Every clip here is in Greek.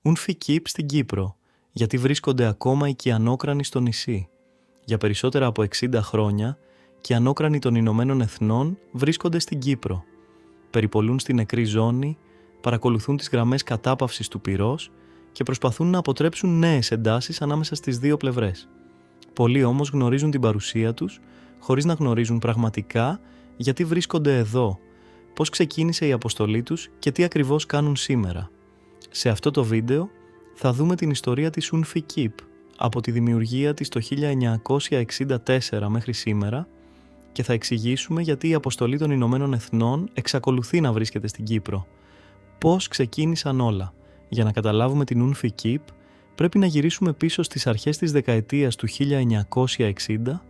Unfikip στην Κύπρο, γιατί βρίσκονται ακόμα οι κιανόκρανοι στο νησί. Για περισσότερα από 60 χρόνια, κιανόκρανοι των Ηνωμένων Εθνών βρίσκονται στην Κύπρο. Περιπολούν στη νεκρή ζώνη, παρακολουθούν τις γραμμές κατάπαυσης του πυρός και προσπαθούν να αποτρέψουν νέες εντάσεις ανάμεσα στις δύο πλευρές. Πολλοί όμως γνωρίζουν την παρουσία τους, χωρίς να γνωρίζουν πραγματικά γιατί βρίσκονται εδώ, πώς ξεκίνησε η αποστολή τους και τι ακριβώς κάνουν σήμερα. Σε αυτό το βίντεο θα δούμε την ιστορία της Unfikip από τη δημιουργία της το 1964 μέχρι σήμερα και θα εξηγήσουμε γιατί η αποστολή των Ηνωμένων Εθνών εξακολουθεί να βρίσκεται στην Κύπρο. Πώς ξεκίνησαν όλα. Για να καταλάβουμε την Unfikip πρέπει να γυρίσουμε πίσω στις αρχές της δεκαετίας του 1960.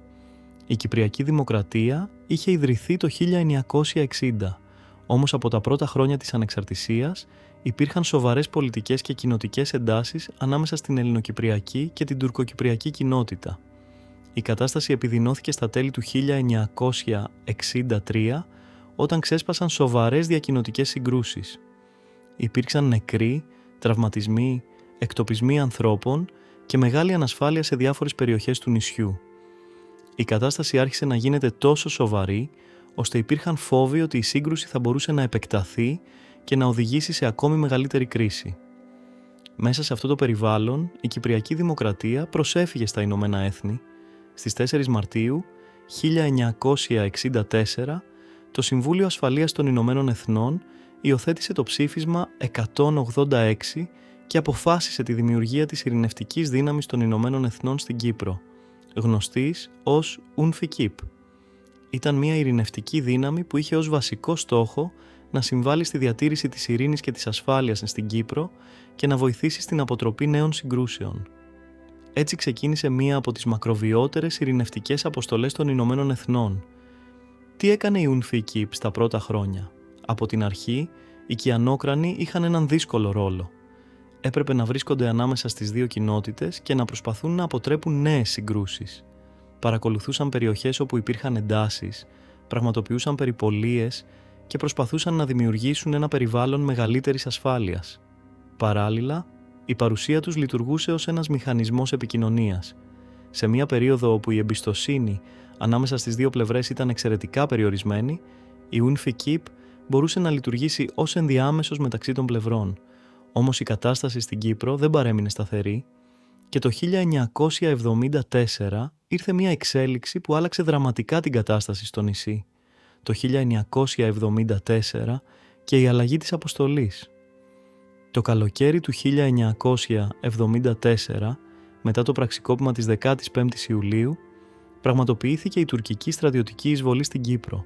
Η Κυπριακή Δημοκρατία είχε ιδρυθεί το 1960, όμως από τα πρώτα χρόνια της ανεξαρτησίας υπήρχαν σοβαρές πολιτικές και κοινοτικές εντάσεις ανάμεσα στην ελληνοκυπριακή και την τουρκοκυπριακή κοινότητα. Η κατάσταση επιδεινώθηκε στα τέλη του 1963 όταν ξέσπασαν σοβαρές διακοινοτικές συγκρούσεις. Υπήρξαν νεκροί, τραυματισμοί, εκτοπισμοί ανθρώπων και μεγάλη ανασφάλεια σε διάφορες περιοχές του νησιού. Η κατάσταση άρχισε να γίνεται τόσο σοβαρή, ώστε υπήρχαν φόβοι ότι η σύγκρουση θα μπορούσε να επεκταθεί και να οδηγήσει σε ακόμη μεγαλύτερη κρίση. Μέσα σε αυτό το περιβάλλον, η Κυπριακή Δημοκρατία προσέφυγε στα Ηνωμένα Έθνη. Στις 4 Μαρτίου 1964, το Συμβούλιο Ασφαλείας των Ηνωμένων Εθνών υιοθέτησε το ψήφισμα 186 και αποφάσισε τη δημιουργία της ειρηνευτικής δύναμης των Ηνωμένων Εθνών στην Κύπρο, γνωστής ως Unfikip. Ήταν μια ειρηνευτική δύναμη που είχε ως βασικό στόχο να συμβάλλει στη διατήρηση της ειρήνης και της ασφάλειας στην Κύπρο και να βοηθήσει στην αποτροπή νέων συγκρούσεων. Έτσι ξεκίνησε μία από τις μακροβιότερες ειρηνευτικές αποστολές των Ηνωμένων Εθνών. Τι έκανε η Unfikip στα πρώτα χρόνια? Από την αρχή, οι κιανόκρανοι είχαν έναν δύσκολο ρόλο. Έπρεπε να βρίσκονται ανάμεσα στις δύο κοινότητες και να προσπαθούν να αποτρέπουν νέες συγκρούσεις. Παρακολουθούσαν περιοχές όπου υπήρχαν εντάσεις, πραγματοποιούσαν περιπολίες και προσπαθούσαν να δημιουργήσουν ένα περιβάλλον μεγαλύτερης ασφάλειας. Παράλληλα, η παρουσία τους λειτουργούσε ως ένας μηχανισμός επικοινωνίας. Σε μια περίοδο όπου η εμπιστοσύνη ανάμεσα στις δύο πλευρές ήταν εξαιρετικά περιορισμένη, η Unfikip μπορούσε να λειτουργήσει ως ενδιάμεσος μεταξύ των πλευρών. Όμως η κατάσταση στην Κύπρο δεν παρέμεινε σταθερή και το 1974 ήρθε μια εξέλιξη που άλλαξε δραματικά την κατάσταση στο νησί. Το 1974 και η αλλαγή της αποστολής. Το καλοκαίρι του 1974, μετά το πραξικόπημα της 15ης Ιουλίου, πραγματοποιήθηκε η τουρκική στρατιωτική εισβολή στην Κύπρο.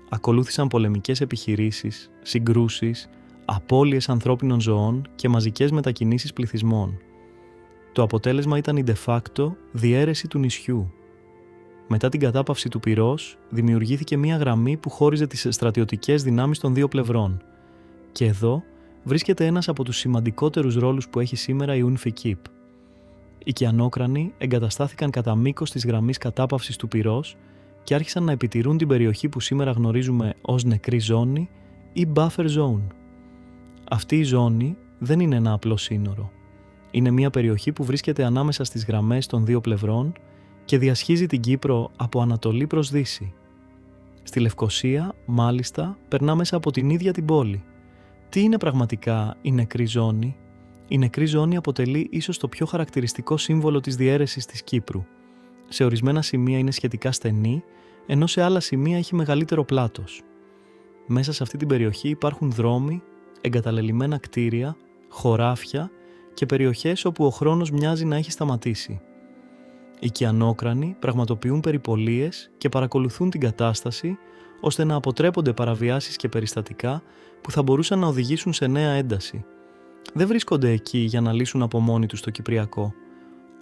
Ακολούθησαν πολεμικές επιχειρήσεις, συγκρούσεις, απώλειες ανθρώπινων ζωών και μαζικές μετακινήσεις πληθυσμών. Το αποτέλεσμα ήταν η de facto διαίρεση του νησιού. Μετά την κατάπαυση του πυρός, δημιουργήθηκε μια γραμμή που χώριζε τις στρατιωτικές δυνάμεις των δύο πλευρών. Και εδώ βρίσκεται ένας από τους σημαντικότερους ρόλους που έχει σήμερα η Unfikip. Οι κιανόκρανοι εγκαταστάθηκαν κατά μήκος της γραμμής κατάπαυσης του πυρός και άρχισαν να επιτηρούν την περιοχή που σήμερα γνωρίζουμε ως νεκρή ζώνη ή buffer zone. Αυτή η ζώνη δεν είναι ένα απλό σύνορο. Είναι μια περιοχή που βρίσκεται ανάμεσα στις γραμμές των δύο πλευρών και διασχίζει την Κύπρο από Ανατολή προς Δύση. Στη Λευκοσία, μάλιστα, περνά μέσα από την ίδια την πόλη. Τι είναι πραγματικά η νεκρή ζώνη? Η νεκρή ζώνη αποτελεί ίσως το πιο χαρακτηριστικό σύμβολο της διαίρεσης της Κύπρου. Σε ορισμένα σημεία είναι σχετικά στενή, ενώ σε άλλα σημεία έχει μεγαλύτερο πλάτος. Μέσα σε αυτή την περιοχή υπάρχουν δρόμοι, εγκαταλελειμμένα κτίρια, χωράφια και περιοχές όπου ο χρόνος μοιάζει να έχει σταματήσει. Οι κιανόκρανοι πραγματοποιούν περιπολίες και παρακολουθούν την κατάσταση ώστε να αποτρέπονται παραβιάσεις και περιστατικά που θα μπορούσαν να οδηγήσουν σε νέα ένταση. Δεν βρίσκονται εκεί για να λύσουν από μόνοι τους το Κυπριακό.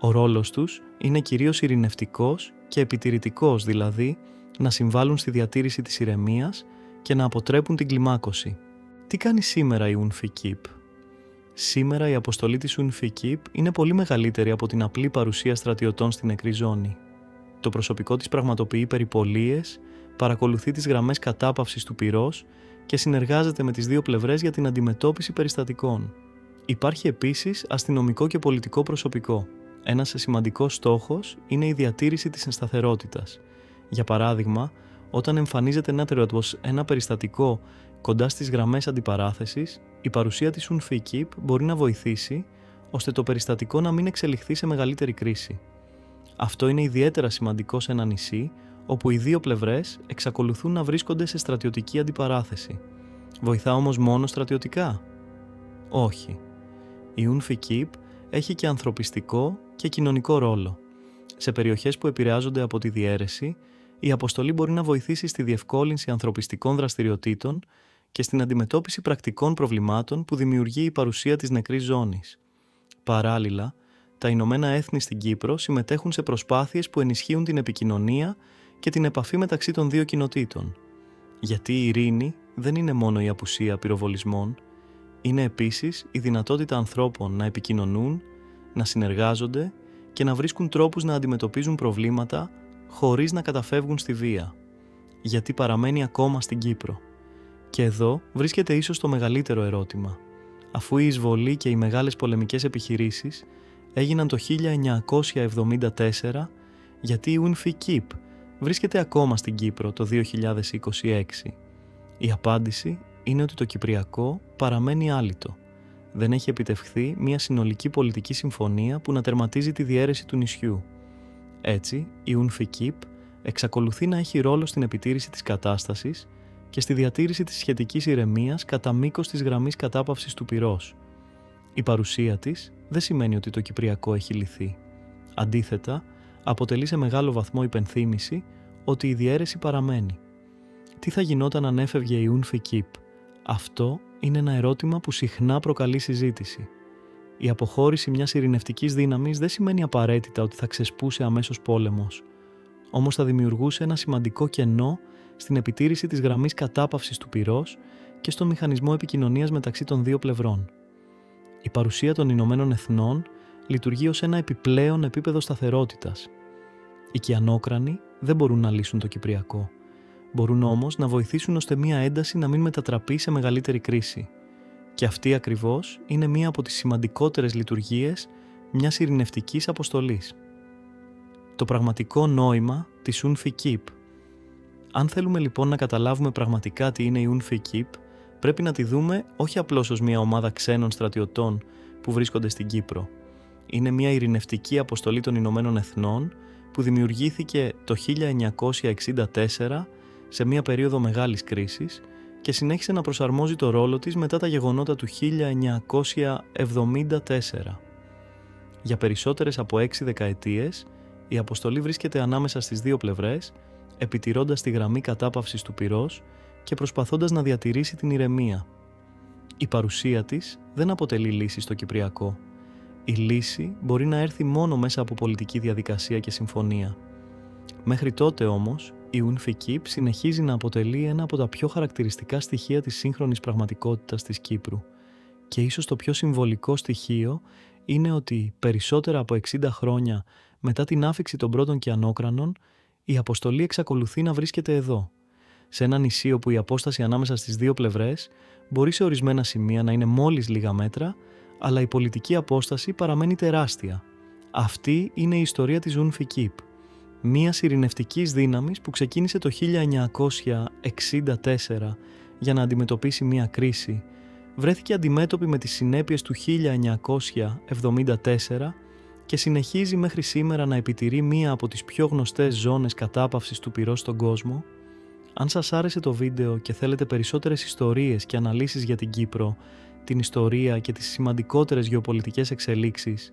Ο ρόλος τους είναι κυρίως ειρηνευτικός και επιτηρητικός, δηλαδή να συμβάλλουν στη διατήρηση της ηρεμίας και να αποτρέπουν την κλιμάκωση. Τι κάνει σήμερα η Unfikip? Σήμερα η αποστολή της Unfikip είναι πολύ μεγαλύτερη από την απλή παρουσία στρατιωτών στην νεκρή ζώνη. Το προσωπικό της πραγματοποιεί περιπολίες, παρακολουθεί τις γραμμές κατάπαυσης του πυρός και συνεργάζεται με τις δύο πλευρές για την αντιμετώπιση περιστατικών. Υπάρχει επίσης αστυνομικό και πολιτικό προσωπικό. Ένας σημαντικός στόχος είναι η διατήρηση της σταθερότητας. Για παράδειγμα, όταν εμφανίζεται ένα περιστατικό κοντά στις γραμμές αντιπαράθεσης, η παρουσία της UNFICYP μπορεί να βοηθήσει ώστε το περιστατικό να μην εξελιχθεί σε μεγαλύτερη κρίση. Αυτό είναι ιδιαίτερα σημαντικό σε ένα νησί όπου οι δύο πλευρές εξακολουθούν να βρίσκονται σε στρατιωτική αντιπαράθεση. Βοηθά όμως μόνο στρατιωτικά? Όχι. Η UNFICYP έχει και ανθρωπιστικό και κοινωνικό ρόλο. Σε περιοχές που επηρεάζονται από τη διαίρεση, η αποστολή μπορεί να βοηθήσει στη διευκόλυνση ανθρωπιστικών δραστηριοτήτων και στην αντιμετώπιση πρακτικών προβλημάτων που δημιουργεί η παρουσία της νεκρής ζώνης. Παράλληλα, τα Ηνωμένα Έθνη στην Κύπρο συμμετέχουν σε προσπάθειες που ενισχύουν την επικοινωνία και την επαφή μεταξύ των δύο κοινοτήτων. Γιατί η ειρήνη δεν είναι μόνο η απουσία πυροβολισμών, είναι επίσης η δυνατότητα ανθρώπων να επικοινωνούν, να συνεργάζονται και να βρίσκουν τρόπους να αντιμετωπίζουν προβλήματα χωρίς να καταφεύγουν στη βία. Γιατί παραμένει ακόμα στην Κύπρο. Και εδώ βρίσκεται ίσως το μεγαλύτερο ερώτημα. Αφού η εισβολή και οι μεγάλες πολεμικές επιχειρήσεις έγιναν το 1974, γιατί η UNFICYP βρίσκεται ακόμα στην Κύπρο το 2026. Η απάντηση είναι ότι το Κυπριακό παραμένει άλυτο. Δεν έχει επιτευχθεί μια συνολική πολιτική συμφωνία που να τερματίζει τη διαίρεση του νησιού. Έτσι, η UNFICYP εξακολουθεί να έχει ρόλο στην επιτήρηση της κατάστασης και στη διατήρηση της σχετικής ηρεμίας κατά μήκος της γραμμής κατάπαυσης του πυρός. Η παρουσία της δεν σημαίνει ότι το Κυπριακό έχει λυθεί. Αντίθετα, αποτελεί σε μεγάλο βαθμό υπενθύμηση ότι η διαίρεση παραμένει. Τι θα γινόταν αν έφευγε η UNFICYP? Αυτό είναι ένα ερώτημα που συχνά προκαλεί συζήτηση. Η αποχώρηση μιας ειρηνευτικής δύναμης δεν σημαίνει απαραίτητα ότι θα ξεσπούσε αμέσως πόλεμος. Όμως θα δημιουργούσε ένα σημαντικό κενό στην επιτήρηση της γραμμής κατάπαυσης του πυρός και στον μηχανισμό επικοινωνίας μεταξύ των δύο πλευρών. Η παρουσία των Ηνωμένων Εθνών λειτουργεί ως ένα επιπλέον επίπεδο σταθερότητας. Οι κιανόκρανοι δεν μπορούν να λύσουν το Κυπριακό. Μπορούν όμως να βοηθήσουν ώστε μία ένταση να μην μετατραπεί σε μεγαλύτερη κρίση. Και αυτή ακριβώς είναι μία από τις σημαντικότερες λειτουργίες μιας ειρηνευτικής αποστολής. Το πραγματικό νόημα της UNFICYP. Αν θέλουμε λοιπόν να καταλάβουμε πραγματικά τι είναι η UNFICYP, πρέπει να τη δούμε όχι απλώς ως μια ομάδα ξένων στρατιωτών που βρίσκονται στην Κύπρο. Είναι μια ειρηνευτική αποστολή των Ηνωμένων Εθνών που δημιουργήθηκε το 1964 σε μια περίοδο μεγάλης κρίσης και συνέχισε να προσαρμόζει το ρόλο της μετά τα γεγονότα του 1974. Για περισσότερες από 6 δεκαετίες, η αποστολή βρίσκεται ανάμεσα στις δύο πλευρές, επιτηρώντας τη γραμμή κατάπαυσης του πυρός και προσπαθώντας να διατηρήσει την ηρεμία. Η παρουσία της δεν αποτελεί λύση στο Κυπριακό. Η λύση μπορεί να έρθει μόνο μέσα από πολιτική διαδικασία και συμφωνία. Μέχρι τότε όμως, η UNFICYP συνεχίζει να αποτελεί ένα από τα πιο χαρακτηριστικά στοιχεία της σύγχρονης πραγματικότητας της Κύπρου. Και ίσως το πιο συμβολικό στοιχείο είναι ότι περισσότερα από 60 χρόνια μετά την άφιξη των πρώτων κιανόκρανων, η αποστολή εξακολουθεί να βρίσκεται εδώ. Σε ένα νησί όπου η απόσταση ανάμεσα στις δύο πλευρές μπορεί σε ορισμένα σημεία να είναι μόλις λίγα μέτρα, αλλά η πολιτική απόσταση παραμένει τεράστια. Αυτή είναι η ιστορία της UNFICYP, μιας ειρηνευτικής δύναμης που ξεκίνησε το 1964 για να αντιμετωπίσει μια κρίση, βρέθηκε αντιμέτωπη με τις συνέπειες του 1974 και συνεχίζει μέχρι σήμερα να επιτηρεί μία από τις πιο γνωστές ζώνες κατάπαυσης του πυρός στον κόσμο. Αν σας άρεσε το βίντεο και θέλετε περισσότερες ιστορίες και αναλύσεις για την Κύπρο, την ιστορία και τις σημαντικότερες γεωπολιτικές εξελίξεις,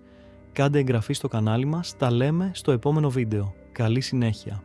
κάντε εγγραφή στο κανάλι μας, τα λέμε στο επόμενο βίντεο. Καλή συνέχεια!